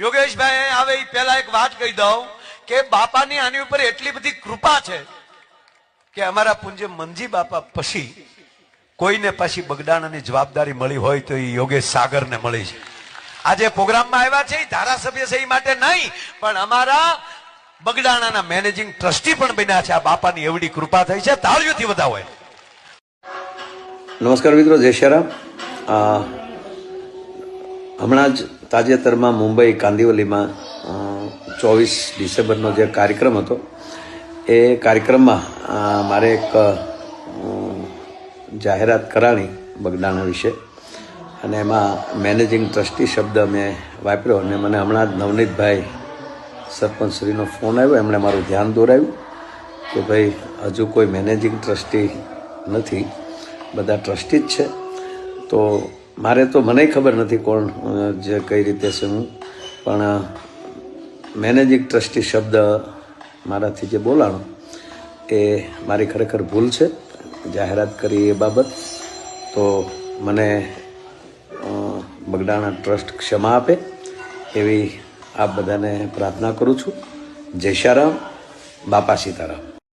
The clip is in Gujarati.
યોગેશભાઈ આવે એ પહેલા એક વાત કહી દઉં કે બાપાની આની ઉપર એટલી બધી કૃપા છે કે અમારા પૂજ્ય મનજી બાપા પછી કોઈને પછી બગડાણાની જવાબદારી મળી હોય તો એ યોગેશ સાગરને મળી છે. આજે પ્રોગ્રામમાં આવ્યા છે ધારાસભ્ય છે એ માટે નહીં, પણ અમારા બગડાણાના મેનેજિંગ ટ્રસ્ટી પણ બન્યા છે. આ બાપાની એવડી કૃપા થઈ છે. તાળીઓથી વધાવો. નમસ્કાર મિત્રો, જય શ્રી રામ. હમણાં જ તાજેતરમાં મુંબઈ કાંદિવલીમાં 24 ડિસેમ્બરનો જે કાર્યક્રમ હતો એ કાર્યક્રમમાં મારે એક જાહેરાત કરાણી બગડાણા વિશે, અને એમાં મેનેજિંગ ટ્રસ્ટી શબ્દ મેં વાપર્યો. અને મને હમણાં જ નવનીતભાઈ સરપંચશ્રીનો ફોન આવ્યો, એમણે મારું ધ્યાન દોરાવ્યું કે ભાઈ હજુ કોઈ મેનેજિંગ ટ્રસ્ટી નથી, બધા ટ્રસ્ટી જ છે. તો મારે તો મને ખબર નથી કોણ જે કઈ રીતે છે હું, પણ મેનેજિંગ ટ્રસ્ટી શબ્દ મારાથી જે બોલાણો એ મારી ખરેખર ભૂલ છે. જાહેરાત કરી એ બાબત તો મને બગડાણા ટ્રસ્ટ ક્ષમા આપે એવી આપ બધાને પ્રાર્થના કરું છું. જય શ્રી રામ. બાપા સીતારામ.